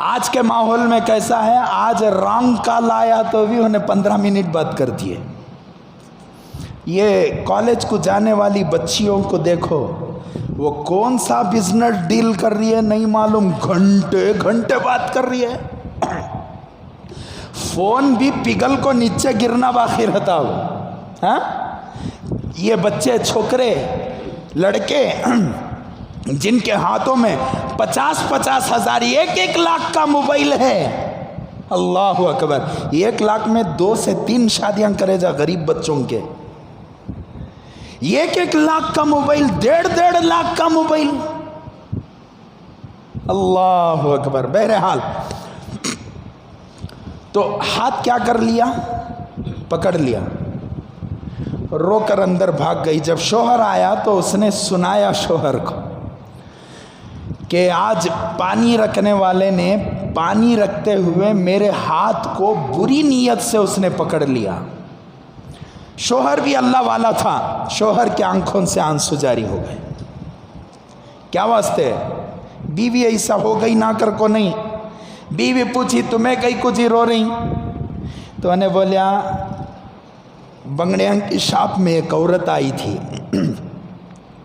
آج کے ماحول میں کیسا ہے؟ آج رانگ کال آیا تو بھی انہیں 15 منٹ بات کر دیے۔ یہ کالج کو جانے والی بچیوں کو دیکھو، وہ کون سا بزنس ڈیل کر رہی ہے نہیں معلوم، گھنٹے بات کر رہی ہے۔ فون بھی پگھل کو نیچے گرنا باقی رہتا ہو۔ ہاں، یہ بچے، چھوکرے، لڑکے جن کے ہاتھوں میں 50 ہزار، 1 لاکھ کا موبائل ہے، اللہ اکبر، 1 لاکھ میں 2 سے 3 شادیاں کرے جا غریب بچوں کے۔ 1 لاکھ کا موبائل، 1.5 لاکھ کا موبائل، اللہ اکبر۔ بہرحال تو ہاتھ کیا کر لیا؟ پکڑ لیا، رو کر اندر بھاگ گئی۔ جب شوہر آیا تو اس نے سنایا شوہر کو کہ آج پانی رکھنے والے نے پانی رکھتے ہوئے میرے ہاتھ کو بری نیت سے اس نے پکڑ لیا۔ شوہر بھی اللہ والا تھا، شوہر کی آنکھوں سے آنسو جاری ہو گئے۔ کیا واسطے؟ بیوی ایسا ہو گئی نہ کر کو نہیں۔ بیوی پوچھی تمہیں کئی کچھ رو رہی؟ تو انہیں بولیا بنگڑیاں کی شاپ میں ایک عورت آئی تھی،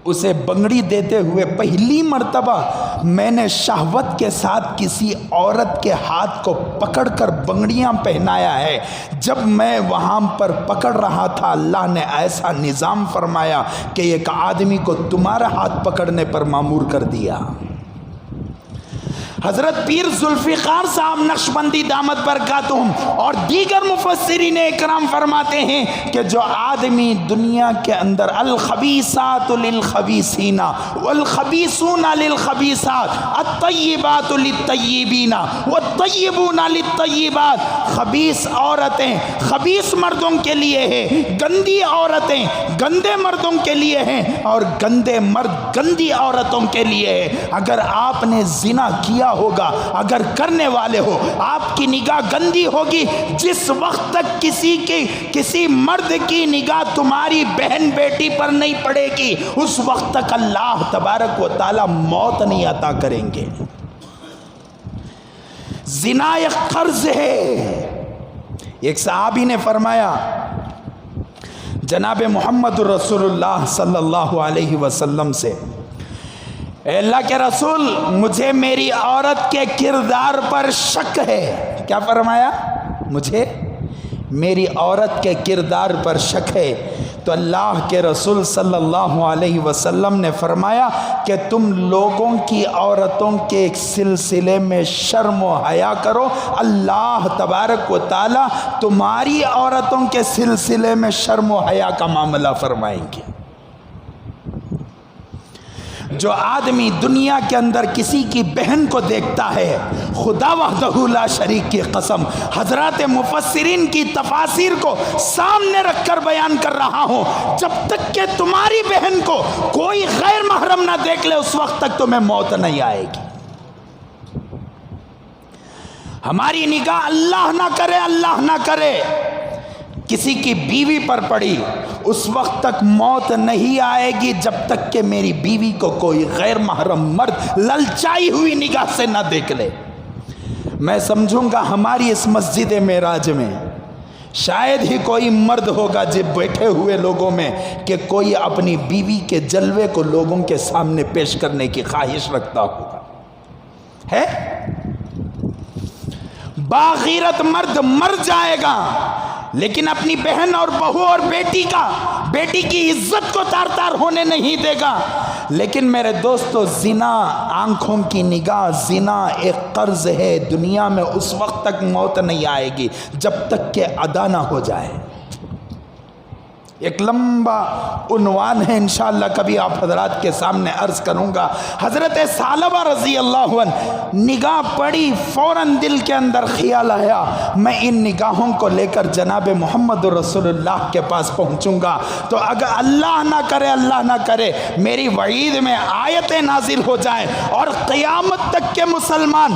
اسے بنگڑی دیتے ہوئے پہلی مرتبہ میں نے شہوت کے ساتھ کسی عورت کے ہاتھ کو پکڑ کر بنگڑیاں پہنایا ہے۔ جب میں وہاں پر پکڑ رہا تھا، اللہ نے ایسا نظام فرمایا کہ ایک آدمی کو تمہارا ہاتھ پکڑنے پر مامور کر دیا۔ حضرت پیر ذوالفقار صاحب نقشبندی دامت برکاتہم اور دیگر مفسرین اکرام فرماتے ہیں کہ جو آدمی دنیا کے اندر الخبیثات للخبیثین والخبیثون للخبیثات، الطیبات للطیبین والطیبون للطیبات، خبیث عورتیں خبیث مردوں کے لیے ہیں، گندی عورتیں گندے مردوں کے لیے ہیں، اور گندے مرد گندی عورتوں کے لیے ہیں۔ اگر آپ نے زنا کیا ہوگا، اگر کرنے والے ہو، آپ کی نگاہ گندی ہوگی۔ جس وقت تک کسی مرد کی نگاہ تمہاری بہن بیٹی پر نہیں پڑے گی، اس وقت تک اللہ تبارک و تعالی موت نہیں عطا کریں گے۔ زنا ایک قرض ہے۔ ایک صحابی نے فرمایا جناب محمد رسول اللہ صلی اللہ علیہ وسلم سے، اے اللہ کے رسول، مجھے میری عورت کے کردار پر شک ہے۔ کیا فرمایا؟ مجھے میری عورت کے کردار پر شک ہے۔ تو اللہ کے رسول صلی اللہ علیہ وسلم نے فرمایا کہ تم لوگوں کی عورتوں کے ایک سلسلے میں شرم و حیا کرو، اللہ تبارک و تعالی تمہاری عورتوں کے سلسلے میں شرم و حیا کا معاملہ فرمائیں گے۔ جو آدمی دنیا کے اندر کسی کی بہن کو دیکھتا ہے، خدا وحدہ لا شریک کی قسم، حضرات مفسرین کی تفاسیر کو سامنے رکھ کر بیان کر رہا ہوں، جب تک کہ تمہاری بہن کو کوئی غیر محرم نہ دیکھ لے، اس وقت تک تمہیں موت نہیں آئے گی۔ ہماری نگاہ اللہ نہ کرے کسی کی بیوی پر پڑی، اس وقت تک موت نہیں آئے گی جب تک کہ میری بیوی کو کوئی غیر محرم مرد للچائی ہوئی نگاہ سے نہ دیکھ لے۔ میں سمجھوں گا ہماری اس مسجد معراج میں شاید ہی کوئی مرد ہوگا جب بیٹھے ہوئے لوگوں میں کہ کوئی اپنی بیوی کے جلوے کو لوگوں کے سامنے پیش کرنے کی خواہش رکھتا ہوگا، ہے؟ باغیرت مرد مر جائے گا لیکن اپنی بہن اور بہو اور بیٹی کی عزت کو تار تار ہونے نہیں دے گا۔ لیکن میرے دوستو، زنا آنکھوں کی نگاہ، زنا ایک قرض ہے، دنیا میں اس وقت تک موت نہیں آئے گی جب تک کہ ادا نہ ہو جائے۔ ایک لمبا عنوان ہے، انشاءاللہ کبھی آپ حضرات کے سامنے عرض کروں گا۔ حضرت ثعلبہ رضی اللہ عنہ نگاہ پڑی، فوراً دل کے اندر خیال آیا میں ان نگاہوں کو لے کر جناب محمد رسول اللہ کے پاس پہنچوں گا تو اگر اللہ نہ کرے میری وعید میں آیتیں نازل ہو جائیں اور قیامت تک کے مسلمان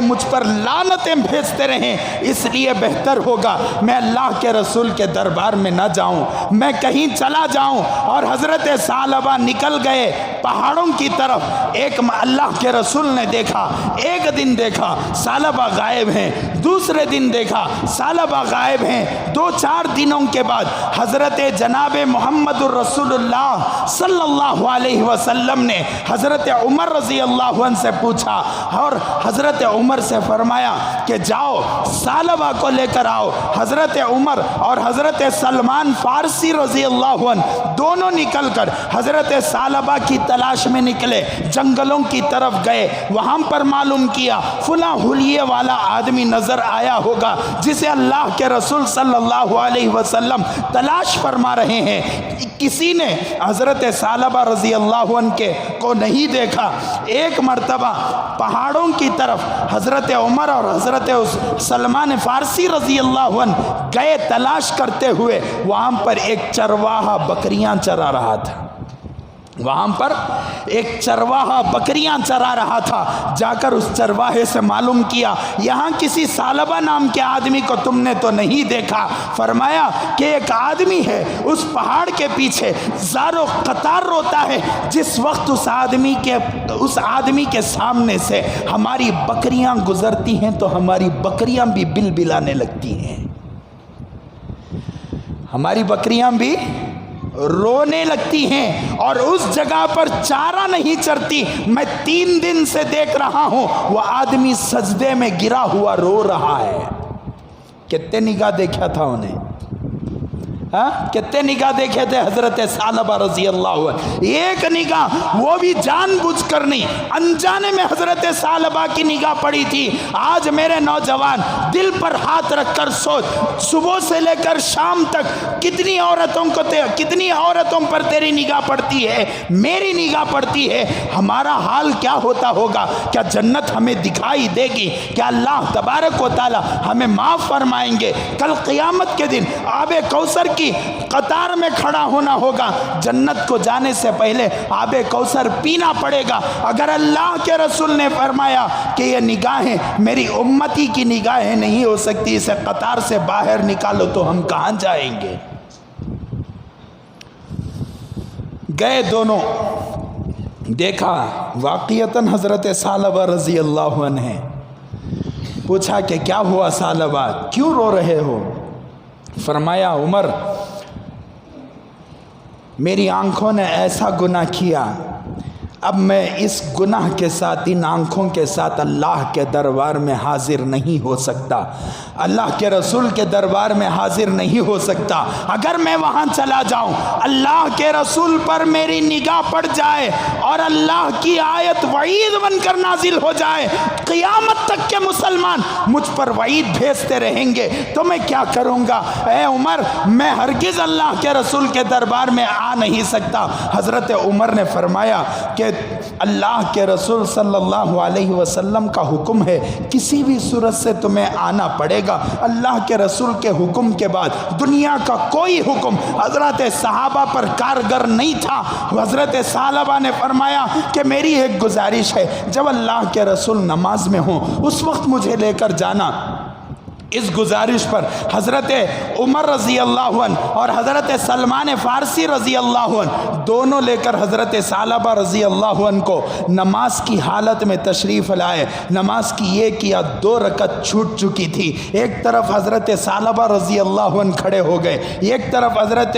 مجھ پر لعنتیں بھیجتے رہیں، اس لیے بہتر ہوگا میں اللہ کے رسول کے دربار میں نہ جاؤں، میں کہیں چلا جاؤں۔ اور حضرت ثعلبہ نکل گئے پہاڑوں کی طرف۔ ایک اللہ کے رسول نے دیکھا، ایک دن دیکھا ثعلبہ غائب ہیں، دوسرے دن دیکھا ثعلبہ غائب ہیں، 2-4 دنوں کے بعد حضرت جناب محمد الرسول اللہ صلی اللہ علیہ وسلم نے حضرت عمر رضی اللہ عنہ سے پوچھا اور حضرت عمر سے فرمایا کہ جاؤ ثعلبہ کو لے کر آؤ۔ حضرت عمر اور حضرت سلمان فارسی رضی اللہ عنہ دونوں نکل کر حضرت ثعلبہ کی تلاش میں نکلے، جنگلوں کی طرف گئے، وہاں پر معلوم کیا فلاں حلیے والا آدمی نظر آیا ہوگا جسے اللہ کے رسول صلی اللہ علیہ وسلم تلاش فرما رہے ہیں۔ کسی نے حضرت ثعلبہ رضی اللہ عنہ کو نہیں دیکھا۔ ایک مرتبہ پہاڑوں کی طرف حضرت عمر اور حضرت سلمان فارسی رضی اللہ عنہ گئے تلاش کرتے ہوئے، وہاں پر ایک چرواہا بکریاں چرا رہا تھا۔ جا کر اس چرواہے سے معلوم کیا یہاں کسی ثعلبہ نام کے آدمی کو تم نے تو نہیں دیکھا؟ فرمایا کہ ایک آدمی ہے اس پہاڑ کے پیچھے، زارو قطار روتا ہے، جس وقت اس آدمی کے سامنے سے ہماری بکریاں گزرتی ہیں تو ہماری بکریاں بھی بلبلانے لگتی ہیں، ہماری بکریاں بھی رونے لگتی ہیں اور اس جگہ پر چارہ نہیں چرتی۔ میں 3 دن سے دیکھ رہا ہوں وہ آدمی سجدے میں گرا ہوا رو رہا ہے۔ کتنے نگاہ دیکھا تھا انہیں؟ کتنے نگاہ دیکھے تھے حضرت ثعلبہ رضی اللہ عنہ؟ ایک نگاہ، وہ بھی جان بوجھ کر نہیں، انجانے میں حضرت ثعلبہ کی نگاہ پڑی تھی۔ آج میرے نوجوان دل پر ہاتھ رکھ کر سوچ، صبح سے لے کر شام تک کتنی عورتوں پر تیری نگاہ پڑتی ہے، میری نگاہ پڑتی ہے، ہمارا حال کیا ہوتا ہوگا؟ کیا جنت ہمیں دکھائی دے گی؟ کیا اللہ تبارک و تعالی ہمیں معاف فرمائیں گے؟ کل قیامت کے دن آب کوثر کی قطار میں کھڑا ہونا ہوگا، جنت کو جانے سے پہلے آب کوثر پینا پڑے گا۔ اگر اللہ کے رسول نے فرمایا کہ یہ نگاہیں میری امتی کی نگاہیں نہیں ہو سکتی، اسے قطار سے باہر نکالو، تو ہم کہاں جائیں گے؟ گئے دونوں، دیکھا واقعتاً حضرت ثعلبہ رضی اللہ عنہ ہے۔ پوچھا کہ کیا ہوا ثعلبہ، کیوں رو رہے ہو؟ فرمایا عمر، میری آنکھوں نے ایسا گناہ کیا، اب میں اس گناہ کے ساتھ، ان آنکھوں کے ساتھ اللہ کے دربار میں حاضر نہیں ہو سکتا، اللہ کے رسول کے دربار میں حاضر نہیں ہو سکتا۔ اگر میں وہاں چلا جاؤں، اللہ کے رسول پر میری نگاہ پڑ جائے اور اللہ کی آیت وعید بن کر نازل ہو جائے، قیامت تک کے مسلمان مجھ پر وعید بھیجتے رہیں گے، تو میں کیا کروں گا؟ اے عمر، میں ہرگز اللہ کے رسول کے دربار میں آ نہیں سکتا۔ حضرت عمر نے فرمایا کہ اللہ کے رسول صلی اللہ علیہ وسلم کا حکم ہے، کسی بھی صورت سے تمہیں آنا پڑے گا۔ اللہ کے رسول کے حکم کے بعد دنیا کا کوئی حکم حضرت صحابہ پر کارگر نہیں تھا۔ حضرت ثعلبہ نے فرمایا کہ میری ایک گزارش ہے، جب اللہ کے رسول نماز میں ہوں اس وقت مجھے لے کر جانا۔ اس گزارش پر حضرت عمر رضی اللہ عنہ اور حضرت سلمان فارسی رضی اللہ عنہ دونوں لے کر حضرت ثعلبہ رضی اللہ عنہ کو نماز کی حالت میں تشریف لائے. نماز کی 1 یا 2 رکعت چھوٹ چکی تھی. ایک طرف حضرت ثعلبہ رضی اللہ عنہ کھڑے ہو گئے, ایک طرف حضرت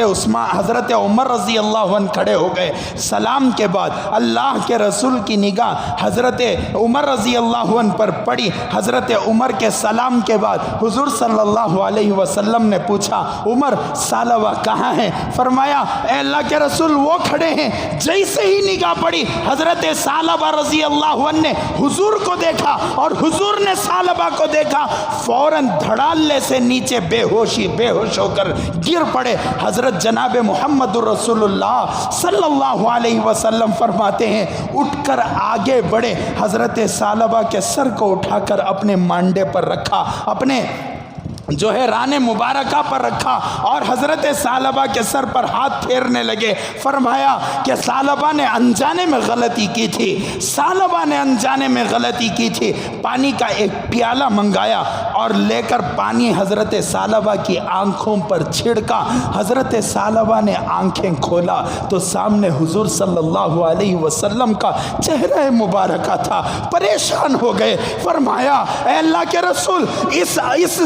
عمر رضی اللہ عنہ کھڑے ہو گئے. سلام کے بعد اللہ کے رسول کی نگاہ حضرت عمر رضی اللہ عنہ پر پڑی. حضرت عمر کے سلام کے بعد حضور صلی اللہ علیہ وسلم نے پوچھا, عمر ثعلبہ کہاں ہیں؟ فرمایا, اے اللہ کے رسول وہ کھڑے ہیں. جیسے ہی نگاہ پڑی حضرت ثعلبہ رضی اللہ عنہ نے حضور کو دیکھا اور حضور نے ثعلبہ کو دیکھا, فوراً دھڑالے سے نیچے بے ہوش ہو کر گر پڑے. حضرت جناب محمد رسول اللہ صلی اللہ علیہ وسلم فرماتے ہیں, اٹھ کر آگے بڑھے, حضرت ثعلبہ کے سر کو اٹھا کر اپنے مانڈے پر رکھا, اپنے جو ہے ران مبارکہ پر رکھا اور حضرت ثعلبہ کے سر پر ہاتھ پھیرنے لگے. فرمایا کہ ثعلبہ نے انجانے میں غلطی کی تھی, ثعلبہ نے انجانے میں غلطی کی تھی. پانی کا ایک پیالہ منگایا اور لے کر پانی حضرت ثعلبہ کی آنکھوں پر چھڑکا. حضرت ثعلبہ نے آنکھیں کھولا تو سامنے حضور صلی اللہ علیہ وسلم کا چہرہ مبارکہ تھا. پریشان ہو گئے. فرمایا, اے اللہ کے رسول, اس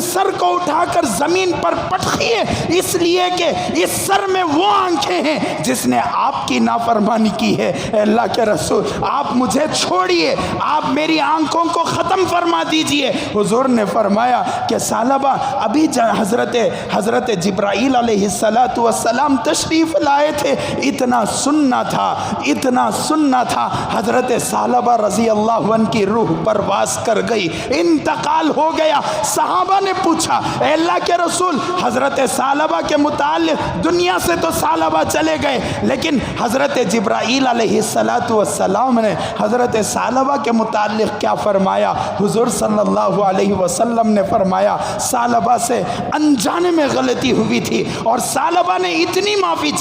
سر کو اٹھا کر زمین پر پٹخیے, اس لیے کہ اس سر میں وہ آنکھیں ہیں جس نے آپ کی نافرمانی کی ہے. اے اللہ کے رسول, آپ مجھے چھوڑیے, آپ میری آنکھوں کو ختم فرما دیجئے. حضور نے فرمایا کہ ثعلبہ ابھی حضرت جبرائیل علیہ السلام تشریف لائے تھے, اتنا سننا تھا. حضرت ثعلبہ رضی اللہ عنہ کی روح پرواز کر گئی, انتقال ہو گیا. صحابہ نے پوچھا, اے اللہ کے رسول, حضرت ثعلبہ کے متعلق دنیا سے تو ثعلبہ چلے گئے, لیکن حضرت جبرائیل علیہ السلام نے حضرت ثعلبہ کے متعلق کیا فرمایا؟ حضور صلی اللہ علیہ وسلم نے فرمایا, ثعلبہ سے انجانے میں غلطی ہوئی تھی اور ثعلبہ نے اتنی معافی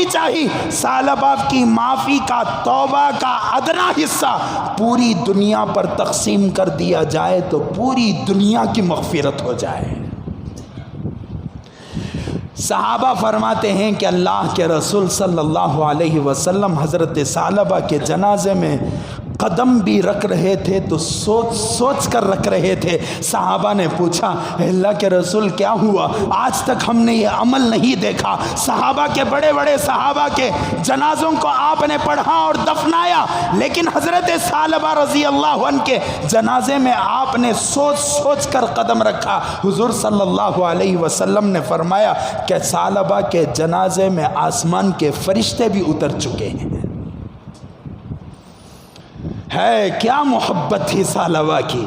چاہی. ثعلبہ کی معافی کا, توبہ کا ادنا حصہ پوری دنیا پر تقسیم کر دیا جائے تو پوری دنیا کی مغفرت ہو جائے. صحابہ فرماتے ہیں کہ اللہ کے رسول صلی اللہ علیہ وسلم حضرت ثعلبہ کے جنازے میں قدم بھی رکھ رہے تھے تو سوچ کر رکھ رہے تھے. صحابہ نے پوچھا, اے اللہ کے رسول کیا ہوا؟ آج تک ہم نے یہ عمل نہیں دیکھا. صحابہ کے بڑے صحابہ کے جنازوں کو آپ نے پڑھا اور دفنایا, لیکن حضرت ثعلبہ رضی اللہ عنہ کے جنازے میں آپ نے سوچ کر قدم رکھا. حضور صلی اللہ علیہ وسلم نے فرمایا کہ ثعلبہ کے جنازے میں آسمان کے فرشتے بھی اتر چکے ہیں. ہے کیا محبت تھی ثعلبہ کی,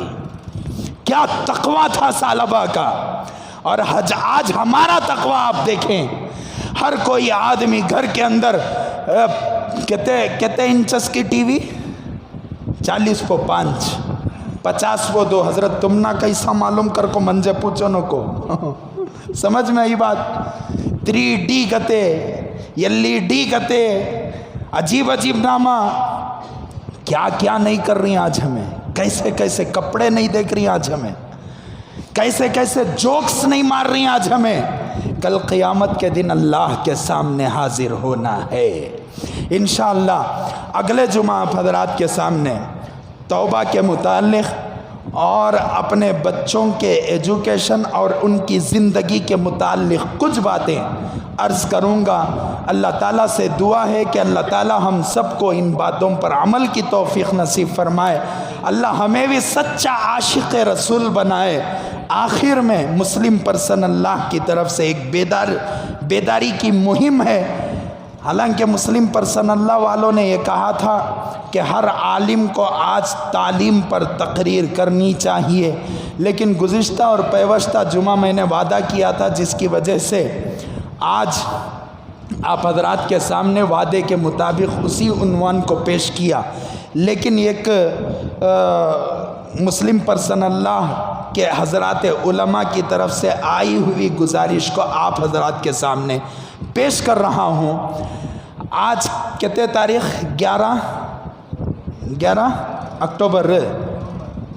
کیا تقویٰ تھا ثعلبہ کا. اور آج ہمارا تقویٰ آپ دیکھیں, ہر کوئی آدمی گھر کے اندر کہتے انچس کی ٹی وی 40 کو 5 50 کو 2. حضرت تم نہ کیسا معلوم کر کو منجے پوچھو نو کو سمجھ میں آئی بات. 3D کہتے, LED کہتے, عجیب نامہ, کیا نہیں کر رہی آج ہمیں, کیسے کپڑے نہیں دیکھ رہی آج ہمیں, کیسے جوکس نہیں مار رہی آج ہمیں. کل قیامت کے دن اللہ کے سامنے حاضر ہونا ہے انشاءاللہ. اگلے جمعہ آپ حضرات کے سامنے توبہ کے متعلق اور اپنے بچوں کے ایجوکیشن اور ان کی زندگی کے متعلق کچھ باتیں عرض کروں گا. اللہ تعالیٰ سے دعا ہے کہ اللہ تعالیٰ ہم سب کو ان باتوں پر عمل کی توفیق نصیب فرمائے. اللہ ہمیں بھی سچا عاشق رسول بنائے. آخر میں مسلم پرسن اللہ کی طرف سے ایک بیداری کی مہم ہے. حالانکہ مسلم پرسن اللہ والوں نے یہ کہا تھا کہ ہر عالم کو آج تعلیم پر تقریر کرنی چاہیے, لیکن گزشتہ اور پیوستہ جمعہ میں نے وعدہ کیا تھا, جس کی وجہ سے آج آپ حضرات کے سامنے وعدے کے مطابق اسی عنوان کو پیش کیا. لیکن ایک مسلم پرسن اللہ کے حضرات علماء کی طرف سے آئی ہوئی گزارش کو آپ حضرات کے سامنے پیش کر رہا ہوں. آج کتنے تاریخ 11 اکتوبر